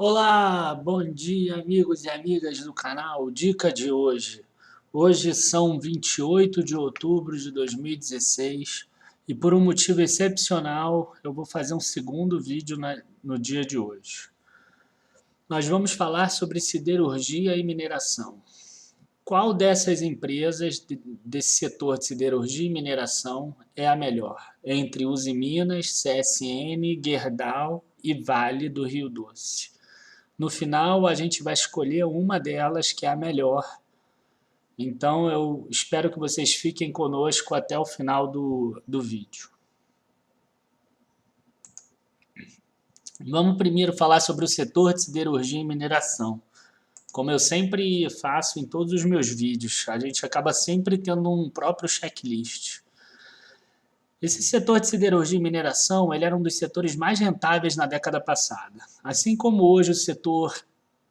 Olá, bom dia, amigos e amigas do canal. Dica de hoje. Hoje são 28 de outubro de 2016 e por um motivo excepcional eu vou fazer um segundo vídeo no dia de hoje. Nós vamos falar sobre siderurgia e mineração. Qual dessas empresas desse setor de siderurgia e mineração é a melhor? Entre Usiminas, CSN, Gerdau e Vale do Rio Doce. No final, a gente vai escolher uma delas que é a melhor. Então, eu espero que vocês fiquem conosco até o final do vídeo. Vamos primeiro falar sobre o setor de siderurgia e mineração. Como eu sempre faço em todos os meus vídeos, a gente acaba sempre tendo um próprio checklist. Esse setor de siderurgia e mineração ele era um dos setores mais rentáveis na década passada. Assim como hoje o setor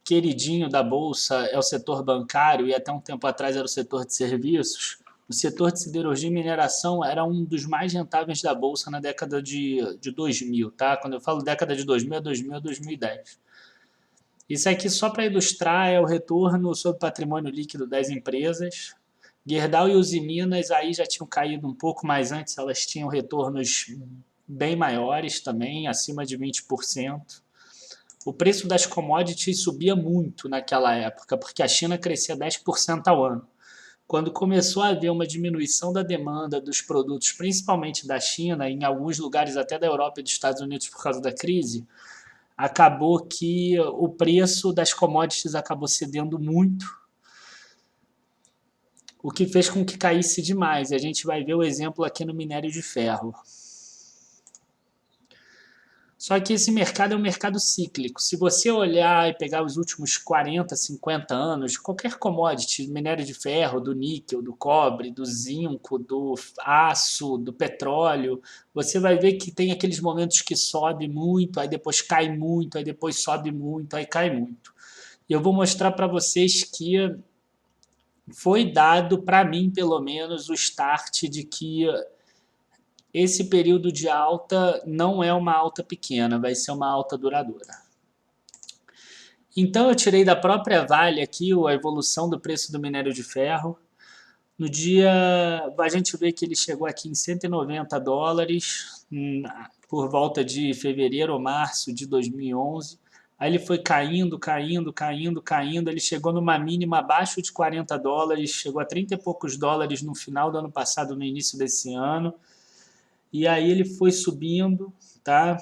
queridinho da Bolsa é o setor bancário e até um tempo atrás era o setor de serviços, o setor de siderurgia e mineração era um dos mais rentáveis da Bolsa na década de 2000, tá? Quando eu falo década de 2000, 2000, 2010. Isso aqui só para ilustrar é o retorno sobre patrimônio líquido das empresas. Gerdau e Usiminas aí já tinham caído um pouco mais antes, elas tinham retornos bem maiores também, acima de 20%. O preço das commodities subia muito naquela época, porque a China crescia 10% ao ano. Quando começou a haver uma diminuição da demanda dos produtos, principalmente da China, em alguns lugares até da Europa e dos Estados Unidos por causa da crise, acabou que o preço das commodities acabou cedendo muito, o que fez com que caísse demais. A gente vai ver o exemplo aqui no minério de ferro. Só que esse mercado é um mercado cíclico. Se você olhar e pegar os últimos 40, 50 anos, qualquer commodity, minério de ferro, do níquel, do cobre, do zinco, do aço, do petróleo, você vai ver que tem aqueles momentos que sobe muito, aí depois cai muito, aí depois sobe muito, aí cai muito. E eu vou mostrar para vocês que foi dado, para mim pelo menos, o start de que esse período de alta não é uma alta pequena, vai ser uma alta duradoura. Então eu tirei da própria Vale aqui a evolução do preço do minério de ferro. No dia, a gente vê que ele chegou aqui em 190 dólares, por volta de fevereiro ou março de 2011. Aí ele foi caindo, caindo, caindo, caindo. Ele chegou numa mínima abaixo de 40 dólares, chegou a 30 e poucos dólares no final do ano passado, no início desse ano. E aí ele foi subindo, tá?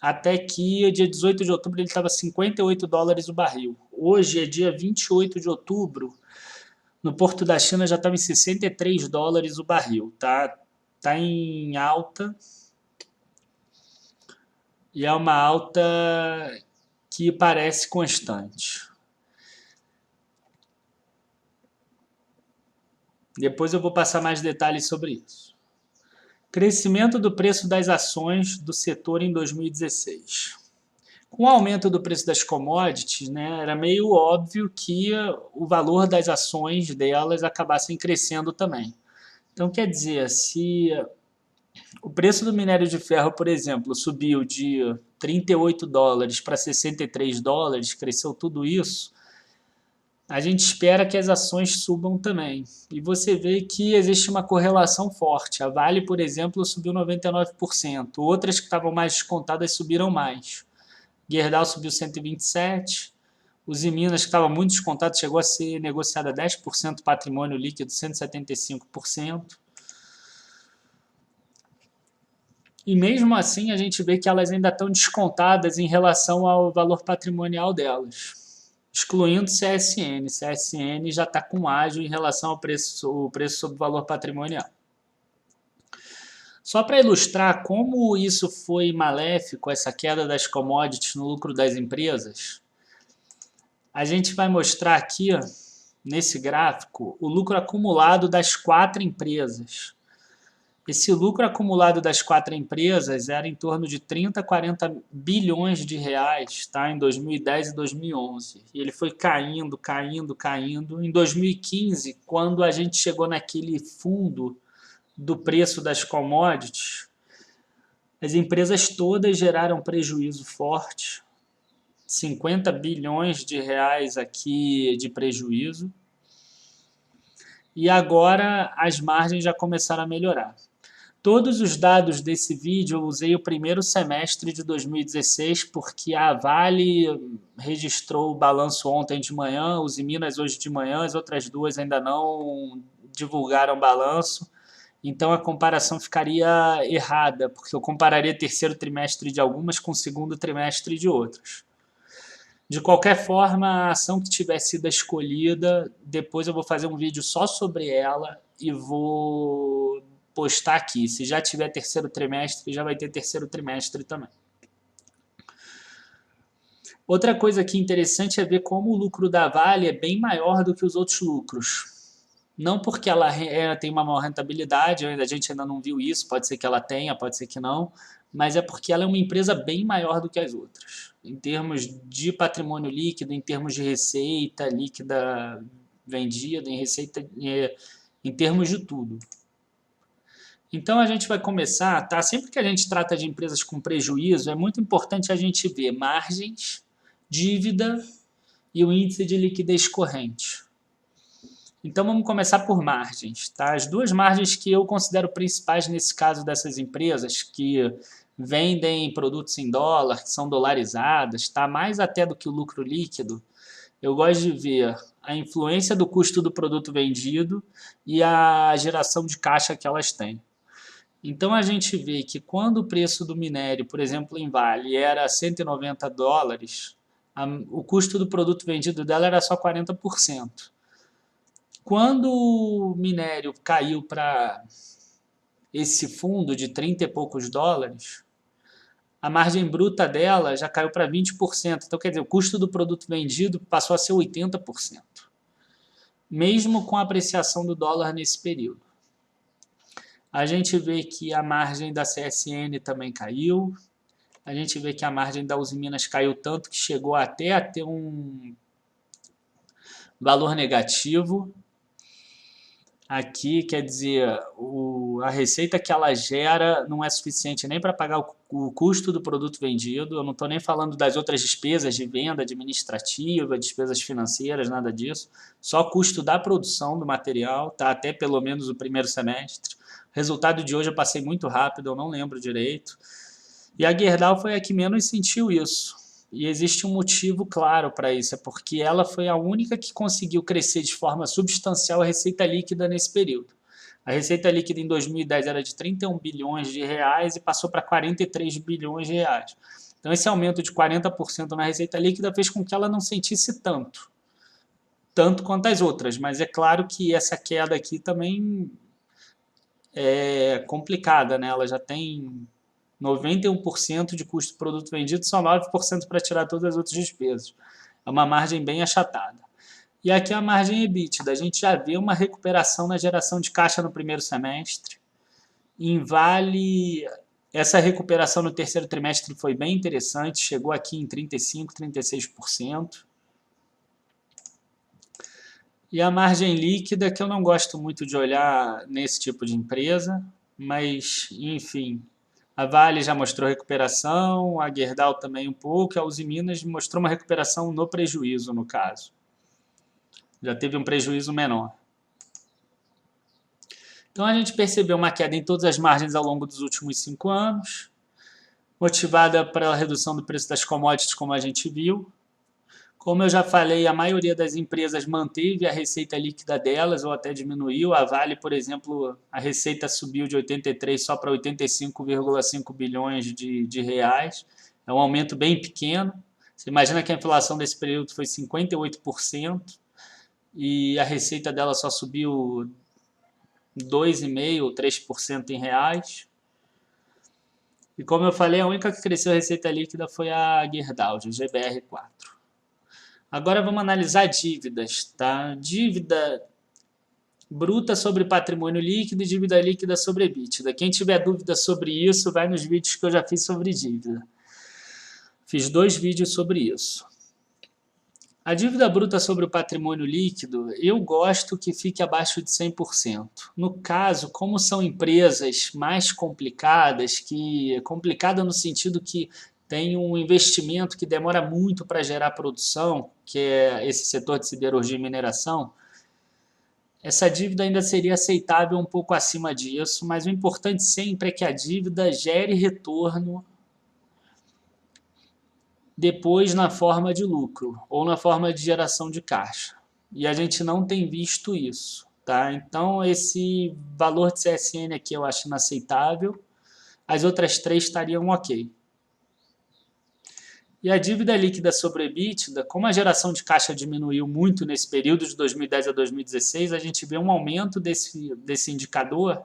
Até que dia 18 de outubro ele estava 58 dólares o barril. Hoje é dia 28 de outubro, no Porto da China já estava em 63 dólares o barril, tá? Tá em alta. E é uma alta que parece constante. Depois eu vou passar mais detalhes sobre isso. Crescimento do preço das ações do setor em 2016. Com o aumento do preço das commodities, né, era meio óbvio que o valor das ações delas acabassem crescendo também. Então, quer dizer, se o preço do minério de ferro, por exemplo, subiu de 38 dólares para 63 dólares, cresceu tudo isso, a gente espera que as ações subam também. E você vê que existe uma correlação forte. A Vale, por exemplo, subiu 99%. Outras que estavam mais descontadas subiram mais. Gerdau subiu 127%. Usiminas, que estava muito descontado, chegou a ser negociada a 10%, patrimônio líquido 175%. E mesmo assim a gente vê que elas ainda estão descontadas em relação ao valor patrimonial delas. Excluindo CSN. CSN já está com ágio em relação ao preço sobre o valor patrimonial. Só para ilustrar como isso foi maléfico, essa queda das commodities no lucro das empresas, a gente vai mostrar aqui, nesse gráfico, o lucro acumulado das 4 empresas. Esse lucro acumulado das 4 empresas era em torno de 30, 40 bilhões de reais, tá? Em 2010 e 2011. E ele foi caindo, caindo, caindo. Em 2015, quando a gente chegou naquele fundo do preço das commodities, as empresas todas geraram prejuízo forte. 50 bilhões de reais aqui de prejuízo. E agora as margens já começaram a melhorar. Todos os dados desse vídeo eu usei o primeiro semestre de 2016, porque a Vale registrou o balanço ontem de manhã, os Minas hoje de manhã, as outras duas ainda não divulgaram balanço. Então a comparação ficaria errada, porque eu compararia terceiro trimestre de algumas com segundo trimestre de outras. De qualquer forma, a ação que tiver sido escolhida, depois eu vou fazer um vídeo só sobre ela e vou postar aqui. Se já tiver terceiro trimestre, já vai ter terceiro trimestre também. Outra coisa aqui interessante é ver como o lucro da Vale é bem maior do que os outros lucros. Não porque ela tem uma maior rentabilidade, a gente ainda não viu isso, pode ser que ela tenha, pode ser que não, mas é porque ela é uma empresa bem maior do que as outras. Em termos de patrimônio líquido, em termos de receita líquida vendida, em receita, em termos de tudo. Então a gente vai começar, tá? Sempre que a gente trata de empresas com prejuízo, é muito importante a gente ver margens, dívida e o índice de liquidez corrente. Então vamos começar por margens, tá? As duas margens que eu considero principais nesse caso dessas empresas que vendem produtos em dólar, que são dolarizadas, tá? Mais até do que o lucro líquido, eu gosto de ver a influência do custo do produto vendido e a geração de caixa que elas têm. Então a gente vê que quando o preço do minério, por exemplo, em Vale, era 190 dólares, o custo do produto vendido dela era só 40%. Quando o minério caiu para esse fundo de 30 e poucos dólares, a margem bruta dela já caiu para 20%. Então, quer dizer, o custo do produto vendido passou a ser 80%, mesmo com a apreciação do dólar nesse período. A gente vê que a margem da CSN também caiu. A gente vê que a margem da Usiminas caiu tanto que chegou até a ter um valor negativo. Aqui, quer dizer, a receita que ela gera não é suficiente nem para pagar o custo do produto vendido. Eu não estou nem falando das outras despesas de venda administrativa, despesas financeiras, nada disso. Só custo da produção do material, tá? Até pelo menos o primeiro semestre. O resultado de hoje eu passei muito rápido, eu não lembro direito. E a Gerdau foi a que menos sentiu isso. E existe um motivo claro para isso, é porque ela foi a única que conseguiu crescer de forma substancial a receita líquida nesse período. A receita líquida em 2010 era de 31 bilhões de reais e passou para 43 bilhões de reais. Então esse aumento de 40% na receita líquida fez com que ela não sentisse tanto quanto as outras, mas é claro que essa queda aqui também é complicada, né? Ela já tem 91% de custo do produto vendido, só 9% para tirar todas as outras despesas. É uma margem bem achatada. E aqui a margem EBITDA. A gente já vê uma recuperação na geração de caixa no primeiro semestre. Em Vale, essa recuperação no terceiro trimestre foi bem interessante, chegou aqui em 35%, 36%. E a margem líquida, que eu não gosto muito de olhar nesse tipo de empresa, mas, enfim, a Vale já mostrou recuperação, a Gerdau também um pouco, a Usiminas mostrou uma recuperação no prejuízo, no caso. Já teve um prejuízo menor. Então a gente percebeu uma queda em todas as margens ao longo dos últimos 5 anos, motivada pela redução do preço das commodities, como a gente viu. Como eu já falei, a maioria das empresas manteve a receita líquida delas ou até diminuiu. A Vale, por exemplo, a receita subiu de 83 só para 85,5 bilhões de reais. É um aumento bem pequeno. Você imagina que a inflação desse período foi 58% e a receita dela só subiu 2,5% ou 3% em reais. E como eu falei, a única que cresceu a receita líquida foi a Gerdau, de GBR4. Agora vamos analisar dívidas, tá? Dívida bruta sobre patrimônio líquido e dívida líquida sobre EBITDA. Quem tiver dúvida sobre isso, vai nos vídeos que eu já fiz sobre dívida. Fiz 2 vídeos sobre isso. A dívida bruta sobre o patrimônio líquido, eu gosto que fique abaixo de 100%. No caso, como são empresas mais complicadas, complicada no sentido que tem um investimento que demora muito para gerar produção, que é esse setor de siderurgia e mineração, essa dívida ainda seria aceitável um pouco acima disso, mas o importante sempre é que a dívida gere retorno depois na forma de lucro ou na forma de geração de caixa. E a gente não tem visto isso, tá? Então esse valor de CSN aqui eu acho inaceitável, as outras três estariam ok. E a dívida líquida sobre o EBITDA, como a geração de caixa diminuiu muito nesse período de 2010 a 2016, a gente vê um aumento desse indicador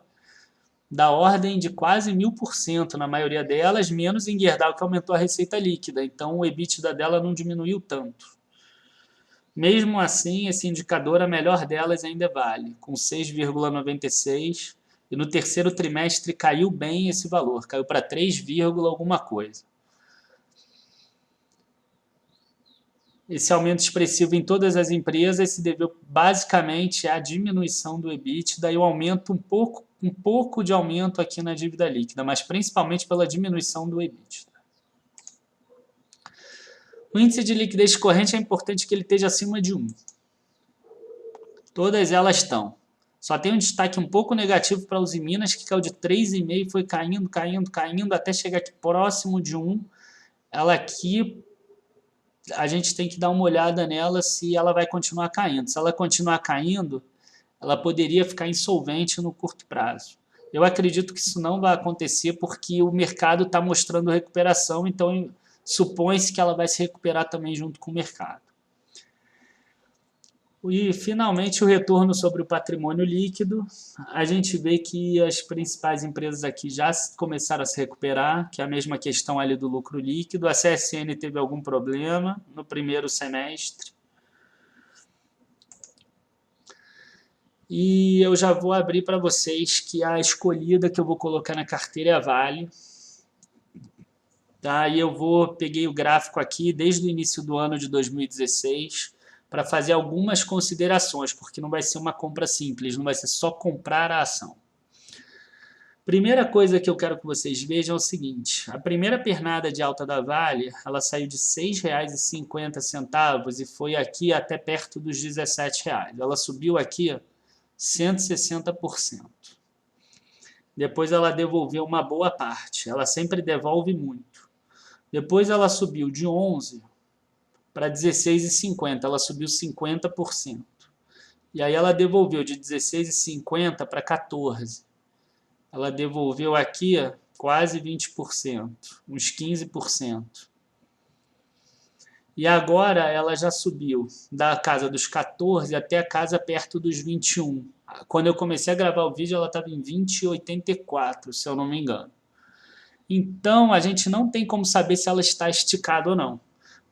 da ordem de quase 1000% na maioria delas, menos em Gerdau, que aumentou a receita líquida. Então o EBITDA dela não diminuiu tanto. Mesmo assim, esse indicador, a melhor delas ainda vale, com 6,96, e no terceiro trimestre caiu bem esse valor, caiu para 3, alguma coisa. Esse aumento expressivo em todas as empresas se deveu basicamente à diminuição do EBITDA e o aumento um pouco de aumento aqui na dívida líquida, mas principalmente pela diminuição do EBITDA. O índice de liquidez corrente é importante que ele esteja acima de 1. Todas elas estão. Só tem um destaque um pouco negativo para a Usiminas, que caiu de 3,5 e foi caindo até chegar aqui próximo de 1. Ela aqui, a gente tem que dar uma olhada nela se ela vai continuar caindo. Se ela continuar caindo, ela poderia ficar insolvente no curto prazo. Eu acredito que isso não vai acontecer porque o mercado está mostrando recuperação, então supõe-se que ela vai se recuperar também junto com o mercado. E, finalmente, o retorno sobre o patrimônio líquido. A gente vê que as principais empresas aqui já começaram a se recuperar, que é a mesma questão ali do lucro líquido. A CSN teve algum problema no primeiro semestre. E eu já vou abrir para vocês que a escolhida que eu vou colocar na carteira é a Vale. Tá? E peguei o gráfico aqui desde o início do ano de 2016 para fazer algumas considerações, porque não vai ser uma compra simples, não vai ser só comprar a ação. Primeira coisa que eu quero que vocês vejam é o seguinte, a primeira pernada de alta da Vale, ela saiu de R$ 6,50 e foi aqui até perto dos R$ 17. Ela subiu aqui 160%. Depois ela devolveu uma boa parte, ela sempre devolve muito. Depois ela subiu de 11 para 16,50, ela subiu 50%. E aí ela devolveu de 16,50 para 14. Ela devolveu aqui quase 20%, uns 15%. E agora ela já subiu da casa dos 14 até a casa perto dos 21. Quando eu comecei a gravar o vídeo ela estava em 20,84, se eu não me engano. Então a gente não tem como saber se ela está esticada ou não.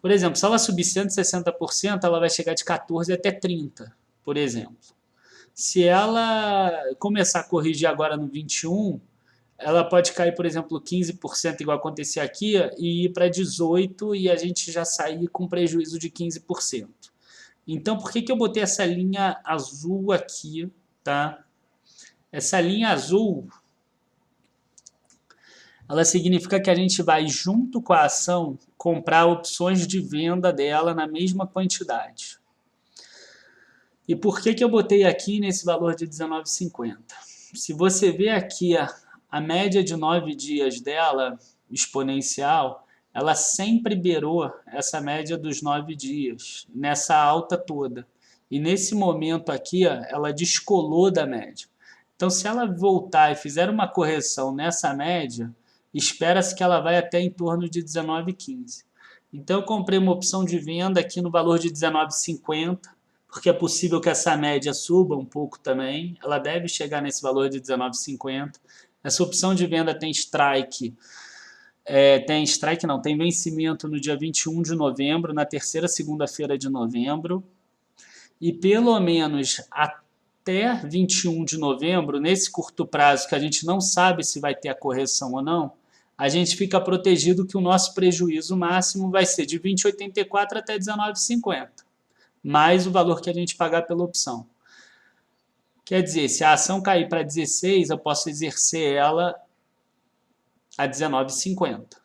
Por exemplo, se ela subir 160%, ela vai chegar de 14 até 30, por exemplo. Se ela começar a corrigir agora no 21, ela pode cair, por exemplo, 15%, igual acontecer aqui, e ir para 18% e a gente já sair com prejuízo de 15%. Então, por que eu botei essa linha azul aqui, tá? Essa linha azul, ela significa que a gente vai, junto com a ação, comprar opções de venda dela na mesma quantidade. E por que eu botei aqui nesse valor de R$19,50? Se você ver aqui a média de 9 dias dela, exponencial, ela sempre beirou essa média dos 9 dias, nessa alta toda. E nesse momento aqui, ela descolou da média. Então, se ela voltar e fizer uma correção nessa média, espera-se que ela vai até em torno de 19,15. Então eu comprei uma opção de venda aqui no valor de 19,50, porque é possível que essa média suba um pouco também. Ela deve chegar nesse valor de 19,50. Essa opção de venda tem strike. Tem vencimento no dia 21 de novembro, na terceira segunda-feira de novembro. E pelo menos até 21 de novembro, nesse curto prazo, que a gente não sabe se vai ter a correção ou não, a gente fica protegido que o nosso prejuízo máximo vai ser de 20,84 até 19,50, mais o valor que a gente pagar pela opção. Quer dizer, se a ação cair para 16, eu posso exercer ela a 19,50.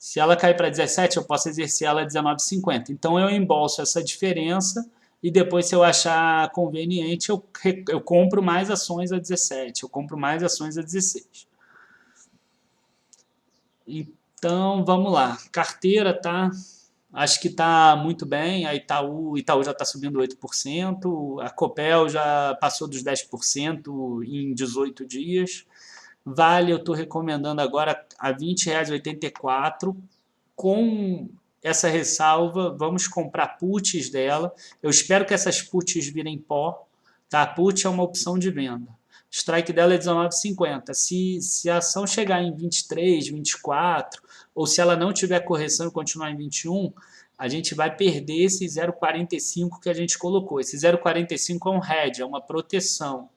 Se ela cair para 17, eu posso exercer ela a 19,50. Então eu embolso essa diferença e depois, se eu achar conveniente, eu compro mais ações a 17, eu compro mais ações a 16. Então, vamos lá. Carteira, tá? Acho que está muito bem. A Itaú já está subindo 8%, a Copel já passou dos 10% em 18 dias. Vale, eu estou recomendando agora a R$ 20,84. Com essa ressalva, vamos comprar puts dela. Eu espero que essas puts virem pó. Tá? Put é uma opção de venda. Strike dela é 19,50. Se a ação chegar em 23, 24, ou se ela não tiver correção e continuar em 21, a gente vai perder esse 0,45 que a gente colocou. Esse 0,45 é um hedge, é uma proteção,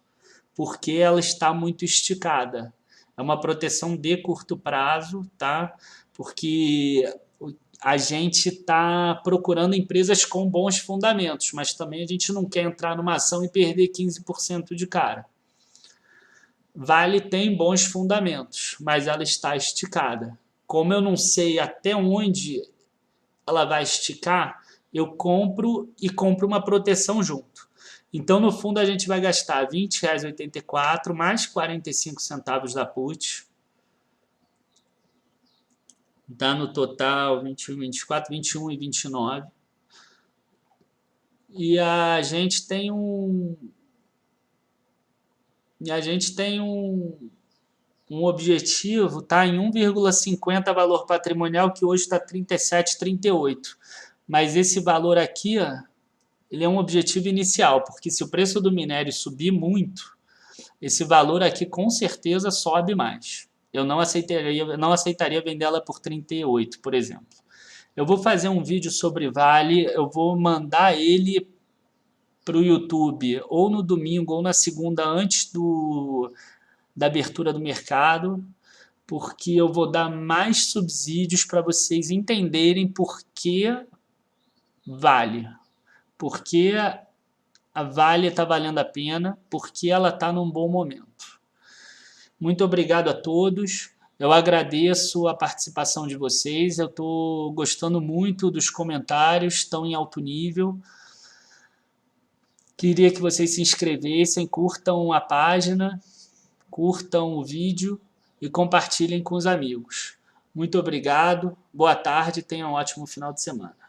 porque ela está muito esticada. É uma proteção de curto prazo, tá? Porque a gente está procurando empresas com bons fundamentos, mas também a gente não quer entrar numa ação e perder 15% de cara. Vale tem bons fundamentos, mas ela está esticada. Como eu não sei até onde ela vai esticar, eu compro e compro uma proteção junto. Então, no fundo, a gente vai gastar R$ 20,84 mais 45 centavos da put. Dá no total 21, 24, 21 e 29. E a gente tem um objetivo, tá, em 1,50 valor patrimonial, que hoje está 37,38. Mas esse valor aqui, ó, ele é um objetivo inicial, porque se o preço do minério subir muito, esse valor aqui com certeza sobe mais. Eu não aceitaria vender ela por 38, por exemplo. Eu vou fazer um vídeo sobre Vale, eu vou mandar ele para o YouTube ou no domingo ou na segunda antes da abertura do mercado, porque eu vou dar mais subsídios para vocês entenderem por que Vale. Porque a Vale está valendo a pena, porque ela está num bom momento. Muito obrigado a todos. Eu agradeço a participação de vocês. Eu estou gostando muito dos comentários, estão em alto nível. Queria que vocês se inscrevessem, curtam a página, curtam o vídeo e compartilhem com os amigos. Muito obrigado, boa tarde e tenham um ótimo final de semana.